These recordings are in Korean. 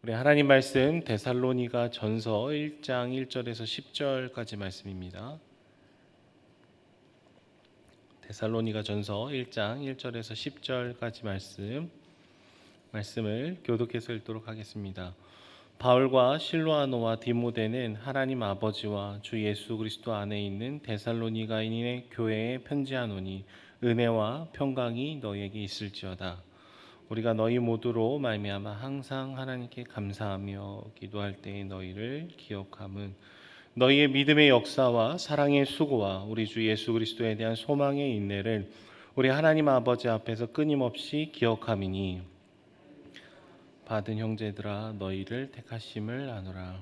우리 하나님 말씀 데살로니가 전서 1장 1절에서 10절까지 말씀입니다. 데살로니가 전서 1장 1절에서 10절까지 말씀을 교독해서 읽도록 하겠습니다. 바울과 실로아노와 디모데는 하나님 아버지와 주 예수 그리스도 안에 있는 데살로니가인의 교회에 편지하노니 은혜와 평강이 너희에게 있을지어다. 우리가 너희 모두로 말미암아 항상 하나님께 감사하며 기도할 때에 너희를 기억함은 너희의 믿음의 역사와 사랑의 수고와 우리 주 예수 그리스도에 대한 소망의 인내를 우리 하나님 아버지 앞에서 끊임없이 기억함이니 받은 형제들아 너희를 택하심을 아노라.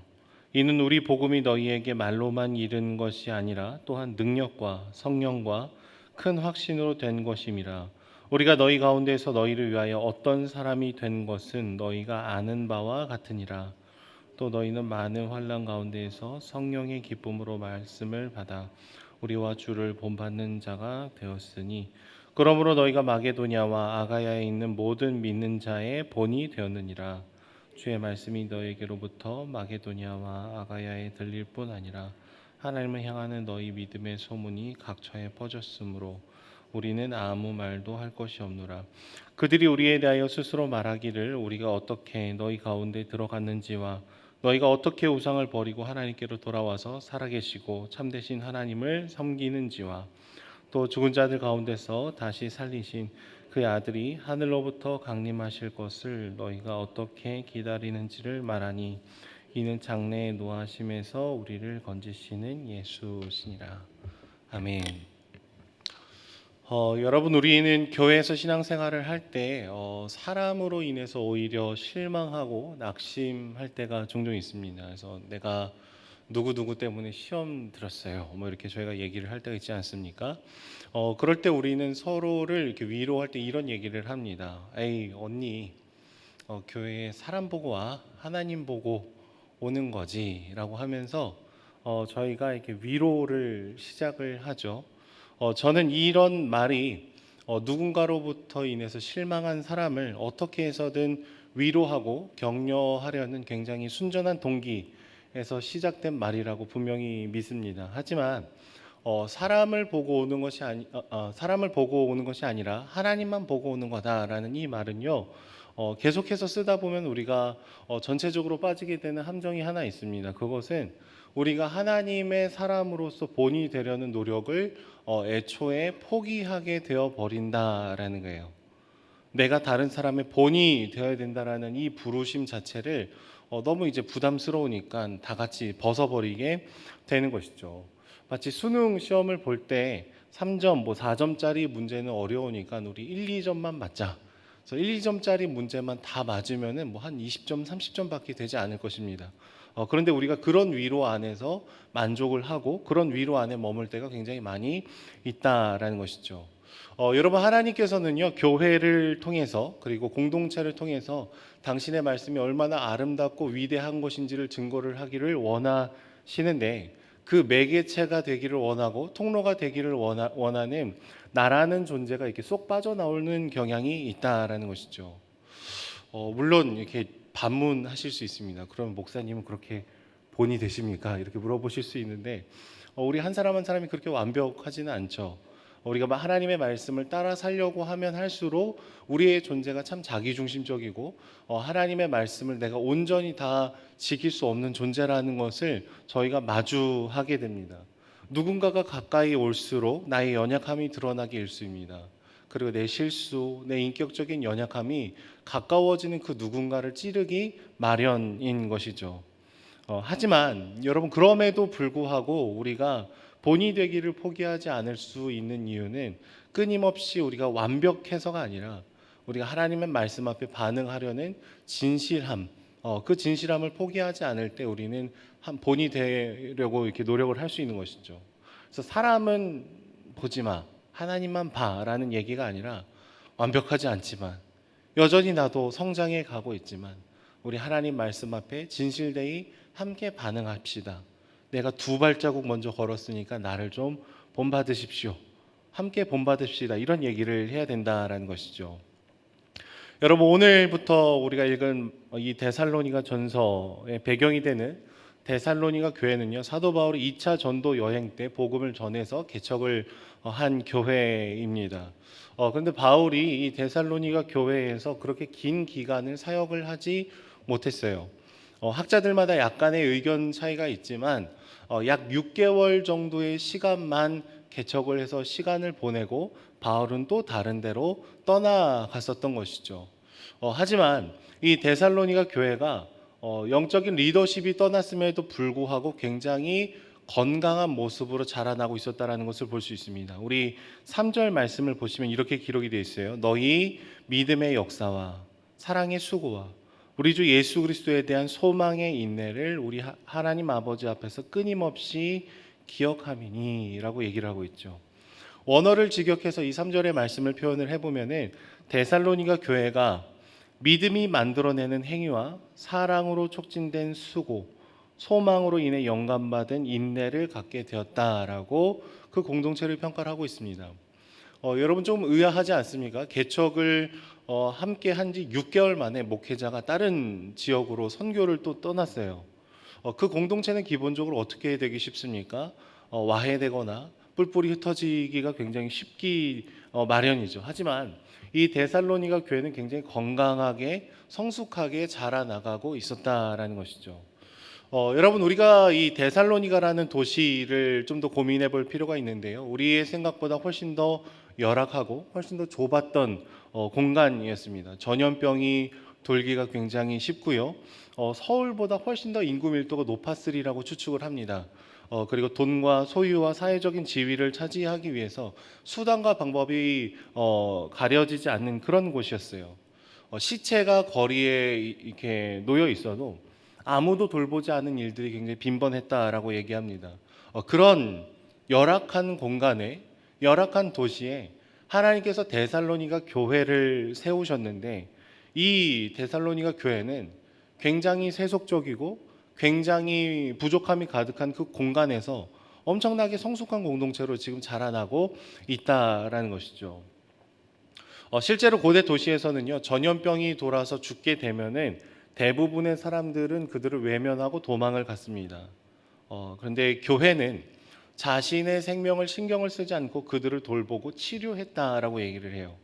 이는 우리 복음이 너희에게 말로만 이른 것이 아니라 또한 능력과 성령과 큰 확신으로 된 것임이라. 우리가 너희 가운데서 너희를 위하여 어떤 사람이 된 것은 너희가 아는 바와 같으니라. 또 너희는 많은 환난 가운데에서 성령의 기쁨으로 말씀을 받아 우리와 주를 본받는 자가 되었으니 그러므로 너희가 마게도냐와 아가야에 있는 모든 믿는 자의 본이 되었느니라. 주의 말씀이 너희에게로부터 마게도냐와 아가야에 들릴 뿐 아니라 하나님을 향하는 너희 믿음의 소문이 각처에 퍼졌으므로 우리는 아무 말도 할 것이 없노라. 그들이 우리에 대하여 스스로 말하기를 우리가 어떻게 너희 가운데 들어갔는지와 너희가 어떻게 우상을 버리고 하나님께로 돌아와서 살아계시고 참되신 하나님을 섬기는지와 또 죽은 자들 가운데서 다시 살리신 그의 아들이 하늘로부터 강림하실 것을 너희가 어떻게 기다리는지를 말하니 이는 장래의 노하심에서 우리를 건지시는 예수시니라. 아멘. 여러분, 우리는 교회에서 신앙생활을 할 때 사람으로 인해서 오히려 실망하고 낙심할 때가 종종 있습니다. 그래서 내가 누구 때문에 시험 들었어요. 뭐 이렇게 저희가 얘기를 할 때가 있지 않습니까? 그럴 때 우리는 서로를 이렇게 위로할 때 이런 얘기를 합니다. 에이 언니, 교회에 사람 보고 와, 하나님 보고 오는 거지라고 하면서 저희가 이렇게 위로를 시작을 하죠. 저는 이런 말이 누군가로부터 인해서 실망한 사람을 어떻게 해서든 위로하고 격려하려는 굉장히 순전한 동기에서 시작된 말이라고 분명히 믿습니다. 하지만 사람을 보고 오는 것이 아니라 하나님만 보고 오는 거다라는 이 말은요. 계속해서 쓰다 보면 우리가 전체적으로 빠지게 되는 함정이 하나 있습니다. 그것은 우리가 하나님의 사람으로서 본이 되려는 노력을 애초에 포기하게 되어 버린다라는 거예요. 내가 다른 사람의 본이 되어야 된다라는 이 부르심 자체를 너무 이제 부담스러우니까 다 같이 벗어버리게 되는 것이죠. 마치 수능 시험을 볼 때 3점, 뭐 4점짜리 문제는 어려우니까 우리 1, 2점만 맞자. 그래서 1, 2점짜리 문제만 다 맞으면은 뭐 한 20점, 30점밖에 되지 않을 것입니다. 그런데 우리가 그런 위로 안에서 만족을 하고 그런 위로 안에 머물 때가 굉장히 많이 있다라는 것이죠. 여러분, 하나님께서는요 교회를 통해서 그리고 공동체를 통해서 당신의 말씀이 얼마나 아름답고 위대한 것인지를 증거를 하기를 원하시는데 그 매개체가 되기를 원하고 통로가 되기를 원하는 나라는 존재가 이렇게 쏙 빠져나오는 경향이 있다라는 것이죠. 물론 이렇게 반문하실 수 있습니다. 그럼 목사님은 그렇게 본이 되십니까? 이렇게 물어보실 수 있는데 우리 한 사람 한 사람이 그렇게 완벽하지는 않죠. 우리가 하나님의 말씀을 따라 살려고 하면 할수록 우리의 존재가 참 자기중심적이고 하나님의 말씀을 내가 온전히 다 지킬 수 없는 존재라는 것을 저희가 마주하게 됩니다. 누군가가 가까이 올수록 나의 연약함이 드러나게 일수입니다. 그리고 내 실수, 내 인격적인 연약함이 가까워지는 그 누군가를 찌르기 마련인 것이죠. 하지만 여러분, 그럼에도 불구하고 우리가 본이 되기를 포기하지 않을 수 있는 이유는 끊임없이 우리가 완벽해서가 아니라 우리가 하나님의 말씀 앞에 반응하려는 진실함, 그 진실함을 포기하지 않을 때 우리는 한 본이 되려고 이렇게 노력을 할 수 있는 것이죠. 그래서 사람은 보지 마, 하나님만 봐라는 얘기가 아니라 완벽하지 않지만 여전히 나도 성장해 가고 있지만 우리 하나님 말씀 앞에 진실되이 함께 반응합시다. 내가 두 발자국 먼저 걸었으니까 나를 좀 본받으십시오. 함께 본받읍시다. 이런 얘기를 해야 된다라는 것이죠. 여러분 오늘부터 우리가 읽은 이 데살로니가 전서의 배경이 되는 데살로니가 교회는요, 사도 바울이 2차 전도 여행 때 복음을 전해서 개척을 한 교회입니다. 그런데 바울이 이 데살로니가 교회에서 그렇게 긴 기간을 사역을 하지 못했어요. 학자들마다 약간의 의견 차이가 있지만 약 6개월 정도의 시간만 개척을 해서 시간을 보내고 바울은 또 다른 데로 떠나갔었던 것이죠. 하지만 이 데살로니가 교회가 영적인 리더십이 떠났음에도 불구하고 굉장히 건강한 모습으로 자라나고 있었다라는 것을 볼 수 있습니다. 우리 3절 말씀을 보시면 이렇게 기록이 되어 있어요. 너희 믿음의 역사와 사랑의 수고와 우리 주 예수 그리스도에 대한 소망의 인내를 우리 하나님 아버지 앞에서 끊임없이 기억함이니라고 얘기를 하고 있죠. 원어를 직역해서 이 3절의 말씀을 표현을 해보면은 데살로니가 교회가 믿음이 만들어내는 행위와 사랑으로 촉진된 수고, 소망으로 인해 영감받은 인내를 갖게 되었다라고 그 공동체를 평가를 하고 있습니다. 여러분 좀 의아하지 않습니까? 개척을 함께 한 지 6개월 만에 목회자가 다른 지역으로 선교를 또 떠났어요. 그 공동체는 기본적으로 어떻게 되기 쉽습니까? 와해되거나 뿔뿔이 흩어지기가 굉장히 쉽기 마련이죠. 하지만 이 데살로니가 교회는 굉장히 건강하게 성숙하게 자라나가고 있었다라는 것이죠. 여러분 우리가 이 데살로니가라는 도시를 좀 더 고민해 볼 필요가 있는데요. 우리의 생각보다 훨씬 더 열악하고 훨씬 더 좁았던 공간이었습니다. 전염병이 돌기가 굉장히 쉽고요. 서울보다 훨씬 더 인구 밀도가 높았으리라고 추측을 합니다. 그리고 돈과 소유와 사회적인 지위를 차지하기 위해서 수단과 방법이 가려지지 않는 그런 곳이었어요. 시체가 거리에 이렇게 놓여 있어도 아무도 돌보지 않은 일들이 굉장히 빈번했다라고 얘기합니다. 그런 열악한 공간에 열악한 도시에 하나님께서 데살로니가 교회를 세우셨는데 이 데살로니가 교회는 굉장히 세속적이고 굉장히 부족함이 가득한 그 공간에서 엄청나게 성숙한 공동체로 지금 자라나고 있다라는 것이죠. 실제로 고대 도시에서는요, 전염병이 돌아서 죽게 되면은 대부분의 사람들은 그들을 외면하고 도망을 갔습니다. 그런데 교회는 자신의 생명을 신경을 쓰지 않고 그들을 돌보고 치료했다라고 얘기를 해요.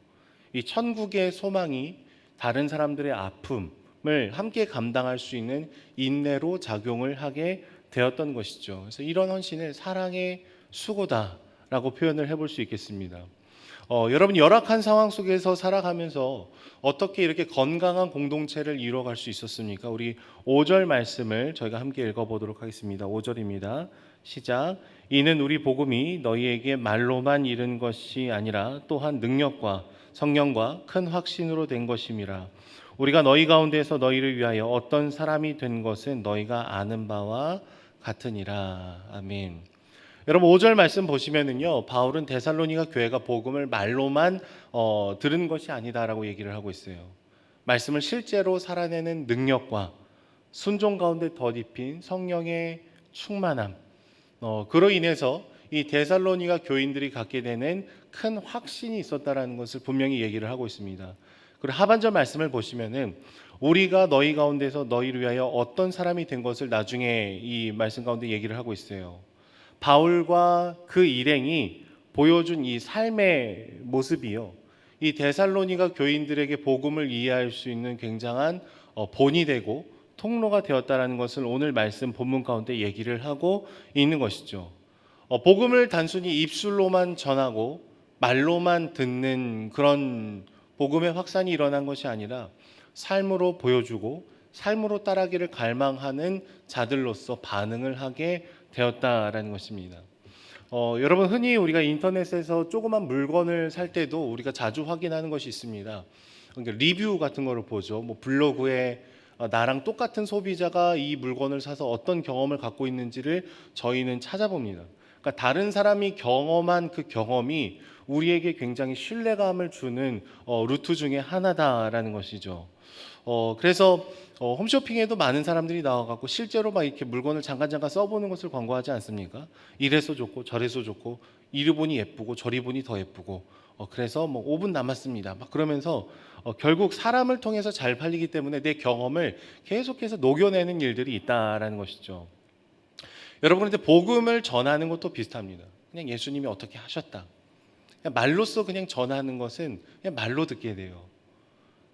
이 천국의 소망이 다른 사람들의 아픔을 함께 감당할 수 있는 인내로 작용을 하게 되었던 것이죠. 그래서 이런 헌신을 사랑의 수고다라고 표현을 해볼 수 있겠습니다. 여러분 열악한 상황 속에서 살아가면서 어떻게 이렇게 건강한 공동체를 이루어갈 수 있었습니까? 우리 5절 말씀을 저희가 함께 읽어보도록 하겠습니다. 5절입니다. 시작. 이는 우리 복음이 너희에게 말로만 이른 것이 아니라 또한 능력과 성령과 큰 확신으로 된 것임이라. 우리가 너희 가운데서 너희를 위하여 어떤 사람이 된 것은 너희가 아는 바와 같으니라. 아멘. 여러분 5절 말씀 보시면은요, 바울은 데살로니가 교회가 복음을 말로만 들은 것이 아니다라고 얘기를 하고 있어요. 말씀을 실제로 살아내는 능력과 순종 가운데 덧입힌 성령의 충만함, 그로 인해서 이 데살로니가 교인들이 갖게 되는 큰 확신이 있었다라는 것을 분명히 얘기를 하고 있습니다. 그리고 하반절 말씀을 보시면은 우리가 너희 가운데서 너희를 위하여 어떤 사람이 된 것을 나중에 이 말씀 가운데 얘기를 하고 있어요. 바울과 그 일행이 보여준 이 삶의 모습이요, 이 데살로니가 교인들에게 복음을 이해할 수 있는 굉장한 본이 되고 통로가 되었다라는 것을 오늘 말씀 본문 가운데 얘기를 하고 있는 것이죠. 복음을 단순히 입술로만 전하고 말로만 듣는 그런 복음의 확산이 일어난 것이 아니라 삶으로 보여주고 삶으로 따라가기를 갈망하는 자들로서 반응을 하게 되었다라는 것입니다. 여러분 흔히 우리가 인터넷에서 조그만 물건을 살 때도 우리가 자주 확인하는 것이 있습니다. 그러니까 리뷰 같은 거를 보죠. 뭐 블로그에 나랑 똑같은 소비자가 이 물건을 사서 어떤 경험을 갖고 있는지를 저희는 찾아봅니다. 그러니까 다른 사람이 경험한 그 경험이 우리에게 굉장히 신뢰감을 주는 루트 중에 하나다라는 것이죠. 그래서 홈쇼핑에도 많은 사람들이 나와갖고 실제로 막 이렇게 물건을 잠깐 써보는 것을 광고하지 않습니까? 이래서 좋고 저래서 좋고 이리 보니 예쁘고 저리 보니 더 예쁘고 그래서 뭐 5분 남았습니다. 막 그러면서 결국 사람을 통해서 잘 팔리기 때문에 내 경험을 계속해서 녹여내는 일들이 있다라는 것이죠. 여러분, 근데 복음을 전하는 것도 비슷합니다. 그냥 예수님이 어떻게 하셨다, 그냥 말로써 그냥 전하는 것은 그냥 말로 듣게 돼요.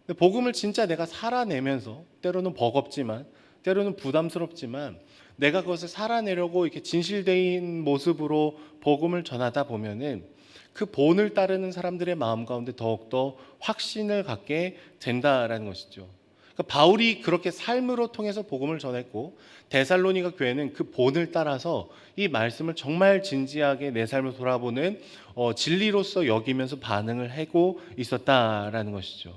근데 복음을 진짜 내가 살아내면서, 때로는 버겁지만 때로는 부담스럽지만 내가 그것을 살아내려고 이렇게 진실된 모습으로 복음을 전하다 보면은 그 본을 따르는 사람들의 마음 가운데 더욱더 확신을 갖게 된다라는 것이죠. 그러니까 바울이 그렇게 삶으로 통해서 복음을 전했고, 데살로니가 교회는 그 본을 따라서 이 말씀을 정말 진지하게 내 삶을 돌아보는 진리로서 여기면서 반응을 하고 있었다라는 것이죠.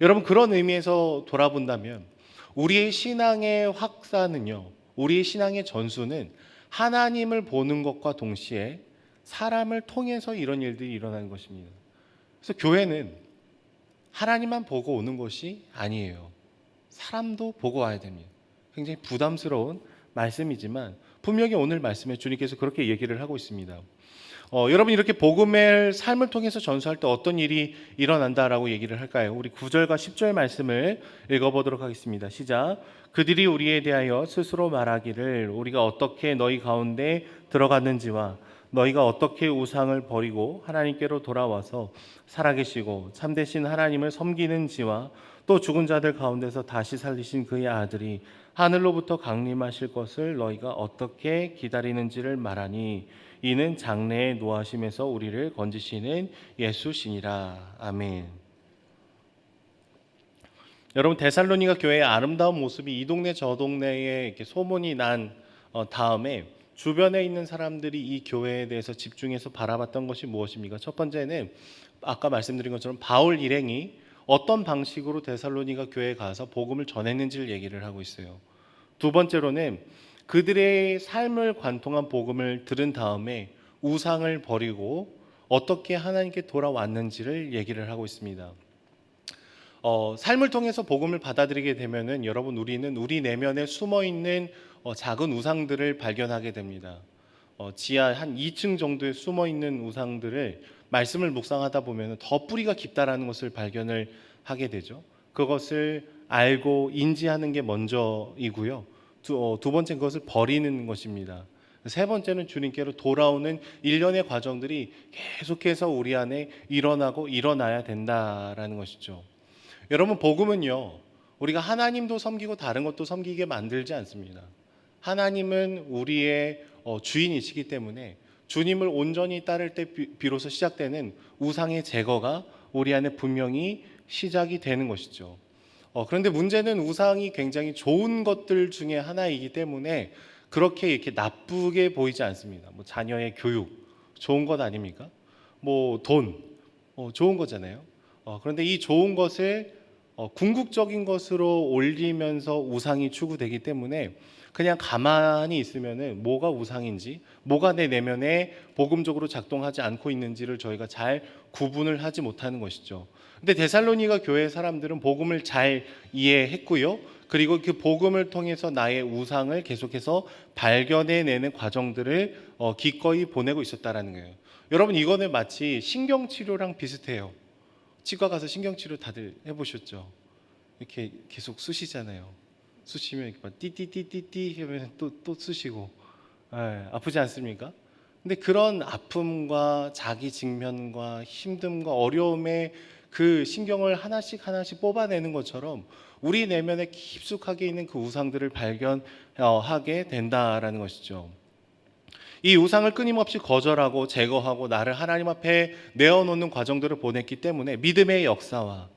여러분, 그런 의미에서 돌아본다면 우리의 신앙의 확산은요, 우리의 신앙의 전수는 하나님을 보는 것과 동시에 사람을 통해서 이런 일들이 일어나는 것입니다. 그래서 교회는 하나님만 보고 오는 것이 아니에요. 사람도 보고 와야 됩니다. 굉장히 부담스러운 말씀이지만 분명히 오늘 말씀에 주님께서 그렇게 얘기를 하고 있습니다. 여러분, 이렇게 복음의 삶을 통해서 전수할 때 어떤 일이 일어난다라고 얘기를 할까요? 우리 9절과 10절 말씀을 읽어보도록 하겠습니다. 시작. 그들이 우리에 대하여 스스로 말하기를 우리가 어떻게 너희 가운데 들어갔는지와 너희가 어떻게 우상을 버리고 하나님께로 돌아와서 살아계시고 참되신 하나님을 섬기는지와 또 죽은 자들 가운데서 다시 살리신 그의 아들이 하늘로부터 강림하실 것을 너희가 어떻게 기다리는지를 말하니 이는 장래의 노하심에서 우리를 건지시는 예수시니라. 아멘. 여러분, 데살로니가 교회의 아름다운 모습이 이 동네 저 동네에 이렇게 소문이 난 다음에 주변에 있는 사람들이 이 교회에 대해서 집중해서 바라봤던 것이 무엇입니까? 첫 번째는 아까 말씀드린 것처럼 바울 일행이 어떤 방식으로 데살로니가 교회에 가서 복음을 전했는지를 얘기를 하고 있어요. 두 번째로는 그들의 삶을 관통한 복음을 들은 다음에 우상을 버리고 어떻게 하나님께 돌아왔는지를 얘기를 하고 있습니다. 삶을 통해서 복음을 받아들이게 되면은 여러분, 우리는 우리 내면에 숨어 있는 작은 우상들을 발견하게 됩니다. 지하 한 2층 정도에 숨어 있는 우상들을 말씀을 묵상하다 보면 더 뿌리가 깊다라는 것을 발견을 하게 되죠. 그것을 알고 인지하는 게 먼저이고요. 두 번째, 그것을 버리는 것입니다. 세 번째는 주님께로 돌아오는 일련의 과정들이 계속해서 우리 안에 일어나고 일어나야 된다라는 것이죠. 여러분, 복음은요, 우리가 하나님도 섬기고 다른 것도 섬기게 만들지 않습니다. 하나님은 우리의 주인이시기 때문에 주님을 온전히 따를 때 비로소 시작되는 우상의 제거가 우리 안에 분명히 시작이 되는 것이죠. 그런데 문제는 우상이 굉장히 좋은 것들 중에 하나이기 때문에 그렇게 이렇게 나쁘게 보이지 않습니다. 뭐 자녀의 교육 좋은 것 아닙니까? 뭐 돈 좋은 거잖아요. 그런데 이 좋은 것을 궁극적인 것으로 올리면서 우상이 추구되기 때문에 그냥 가만히 있으면은 뭐가 우상인지, 뭐가 내 내면에 복음적으로 작동하지 않고 있는지를 저희가 잘 구분을 하지 못하는 것이죠. 근데 데살로니가 교회 사람들은 복음을 잘 이해했고요. 그리고 그 복음을 통해서 나의 우상을 계속해서 발견해내는 과정들을 기꺼이 보내고 있었다라는 거예요. 여러분, 이거는 마치 신경치료랑 비슷해요. 치과 가서 신경치료 다들 해보셨죠? 이렇게 계속 쑤시잖아요. 쑤시면 이렇게 막 띠띠띠띠띠 하면 또 쑤시고, 아프지 않습니까? 근데 그런 아픔과 자기 직면과 힘듦과 어려움에 그 신경을 하나씩 하나씩 뽑아내는 것처럼 우리 내면에 깊숙하게 있는 그 우상들을 발견하게 된다라는 것이죠. 이 우상을 끊임없이 거절하고 제거하고 나를 하나님 앞에 내어놓는 과정들을 보냈기 때문에 믿음의 역사와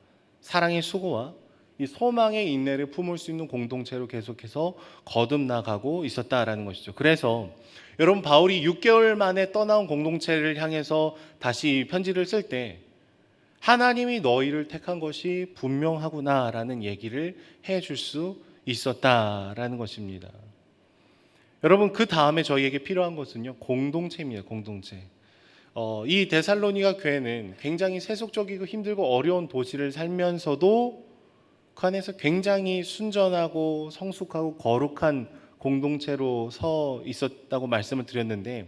사랑의 수고와 이 소망의 인내를 품을 수 있는 공동체로 계속해서 거듭나가고 있었다라는 것이죠. 그래서 여러분, 바울이 6개월 만에 떠나온 공동체를 향해서 다시 편지를 쓸 때 하나님이 너희를 택한 것이 분명하구나라는 얘기를 해줄 수 있었다라는 것입니다. 여러분, 그 다음에 저희에게 필요한 것은요, 공동체입니다. 공동체. 이 데살로니가 교회는 굉장히 세속적이고 힘들고 어려운 도시를 살면서도 그 안에서 굉장히 순전하고 성숙하고 거룩한 공동체로 서 있었다고 말씀을 드렸는데,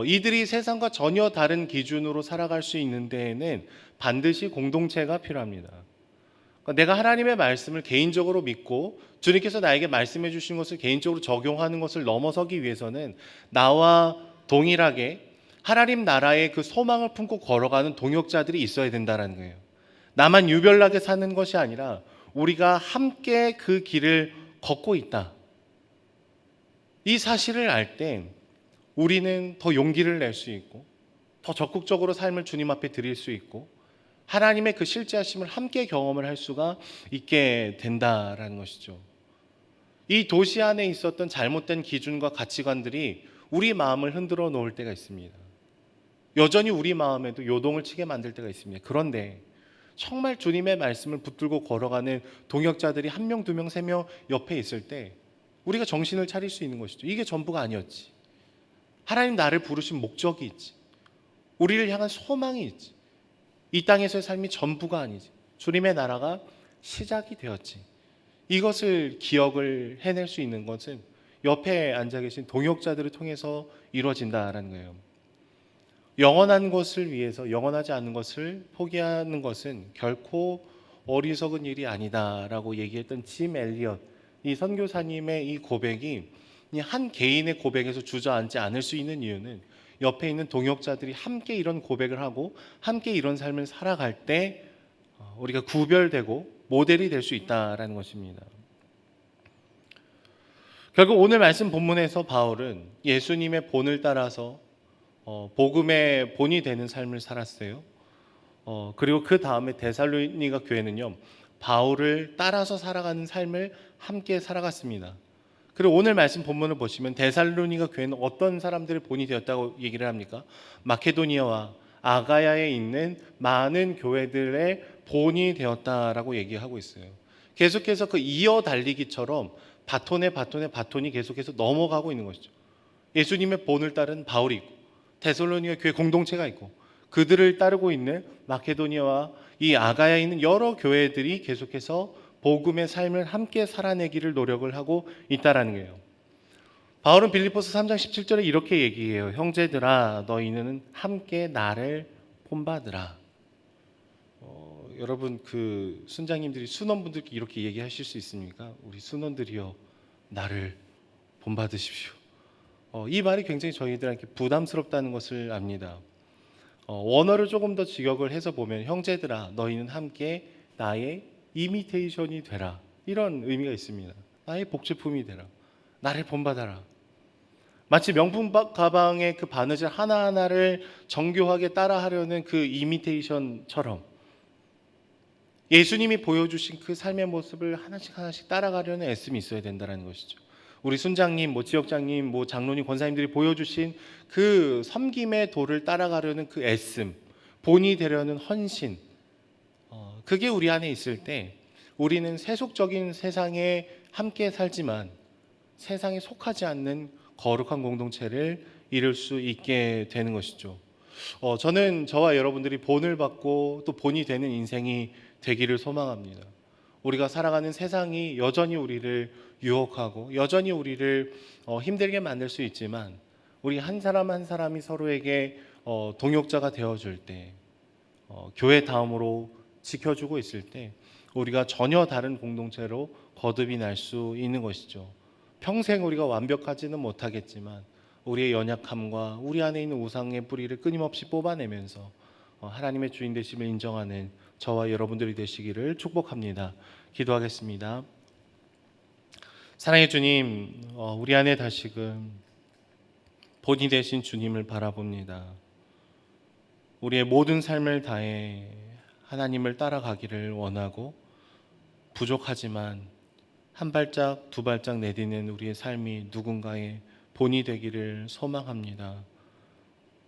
이들이 세상과 전혀 다른 기준으로 살아갈 수 있는 데에는 반드시 공동체가 필요합니다. 내가 하나님의 말씀을 개인적으로 믿고 주님께서 나에게 말씀해 주신 것을 개인적으로 적용하는 것을 넘어서기 위해서는 나와 동일하게 하나님 나라의 그 소망을 품고 걸어가는 동역자들이 있어야 된다는 거예요. 나만 유별나게 사는 것이 아니라 우리가 함께 그 길을 걷고 있다. 이 사실을 알 때 우리는 더 용기를 낼 수 있고 더 적극적으로 삶을 주님 앞에 드릴 수 있고 하나님의 그 실제하심을 함께 경험을 할 수가 있게 된다라는 것이죠. 이 도시 안에 있었던 잘못된 기준과 가치관들이 우리 마음을 흔들어 놓을 때가 있습니다. 여전히 우리 마음에도 요동을 치게 만들 때가 있습니다. 그런데 정말 주님의 말씀을 붙들고 걸어가는 동역자들이 한 명, 두 명, 세 명 옆에 있을 때 우리가 정신을 차릴 수 있는 것이죠. 이게 전부가 아니었지. 하나님 나를 부르신 목적이 있지. 우리를 향한 소망이 있지. 이 땅에서의 삶이 전부가 아니지. 주님의 나라가 시작이 되었지. 이것을 기억을 해낼 수 있는 것은 옆에 앉아 계신 동역자들을 통해서 이루어진다라는 거예요. 영원한 것을 위해서 영원하지 않은 것을 포기하는 것은 결코 어리석은 일이 아니다라고 얘기했던 짐 엘리엇 이 선교사님의 이 고백이 한 개인의 고백에서 주저앉지 않을 수 있는 이유는 옆에 있는 동역자들이 함께 이런 고백을 하고 함께 이런 삶을 살아갈 때 우리가 구별되고 모델이 될 수 있다라는 것입니다. 결국 오늘 말씀 본문에서 바울은 예수님의 본을 따라서 복음의 본이 되는 삶을 살았어요. 그리고 그 다음에 데살로니가 교회는요, 바울을 따라서 살아가는 삶을 함께 살아갔습니다. 그리고 오늘 말씀 본문을 보시면 데살로니가 교회는 어떤 사람들의 본이 되었다고 얘기를 합니까? 마케도니아와 아가야에 있는 많은 교회들의 본이 되었다라고 얘기하고 있어요. 계속해서 그 이어 달리기처럼 바톤이 계속해서 넘어가고 있는 것이죠. 예수님의 본을 따른 바울이 있고 데살로니가 교회 공동체가 있고 그들을 따르고 있는 마케도니아와 이 아가야에 있는 여러 교회들이 계속해서 복음의 삶을 함께 살아내기를 노력을 하고 있다라는 거예요. 바울은 빌립보서 3장 17절에 이렇게 얘기해요. 형제들아 너희는 함께 나를 본받으라. 여러분 그 순장님들이 순원분들께 이렇게 얘기하실 수 있습니까? 우리 순원들이여 나를 본받으십시오. 이 말이 굉장히 저희들한테 부담스럽다는 것을 압니다. 원어를 조금 더 직역을 해서 보면 형제들아 너희는 함께 나의 이미테이션이 되라 이런 의미가 있습니다. 나의 복제품이 되라. 나를 본받아라. 마치 명품 가방의 그 바느질 하나하나를 정교하게 따라하려는 그 이미테이션처럼 예수님이 보여주신 그 삶의 모습을 하나씩 따라가려는 애씀이 있어야 된다는 것이죠. 우리 순장님, 지역장님, 장로님, 권사님들이 보여주신 그 섬김의 도를 따라가려는 그 애씀, 본이 되려는 헌신, 그게 우리 안에 있을 때 우리는 세속적인 세상에 함께 살지만 세상에 속하지 않는 거룩한 공동체를 이룰 수 있게 되는 것이죠. 저는 저와 여러분들이 본을 받고 또 본이 되는 인생이 되기를 소망합니다. 우리가 살아가는 세상이 여전히 우리를 유혹하고 여전히 우리를 힘들게 만들 수 있지만 우리 한 사람 한 사람이 서로에게 동역자가 되어줄 때 교회 다음으로 지켜주고 있을 때 우리가 전혀 다른 공동체로 거듭이 날 수 있는 것이죠. 평생 우리가 완벽하지는 못하겠지만 우리의 연약함과 우리 안에 있는 우상의 뿌리를 끊임없이 뽑아내면서 하나님의 주인 되심을 인정하는 저와 여러분들이 되시기를 축복합니다. 기도하겠습니다. 사랑의 주님, 우리 안에 다시금 본이 되신 주님을 바라봅니다. 우리의 모든 삶을 다해 하나님을 따라가기를 원하고 부족하지만 한 발짝 두 발짝 내딛는 우리의 삶이 누군가의 본이 되기를 소망합니다.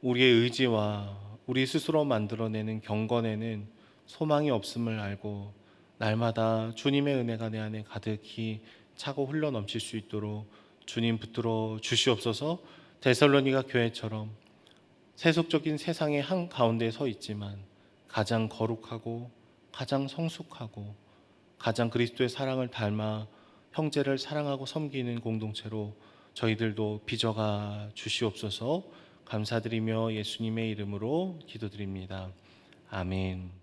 우리의 의지와 우리 스스로 만들어내는 경건에는 소망이 없음을 알고 날마다 주님의 은혜가 내 안에 가득히 차고 흘러 넘칠 수 있도록 주님 붙들어 주시옵소서. 데살로니가 교회처럼 세속적인 세상의 한 가운데 서 있지만 가장 거룩하고 가장 성숙하고 가장 그리스도의 사랑을 닮아 형제를 사랑하고 섬기는 공동체로 저희들도 빚어가 주시옵소서. 감사드리며 예수님의 이름으로 기도드립니다. 아멘.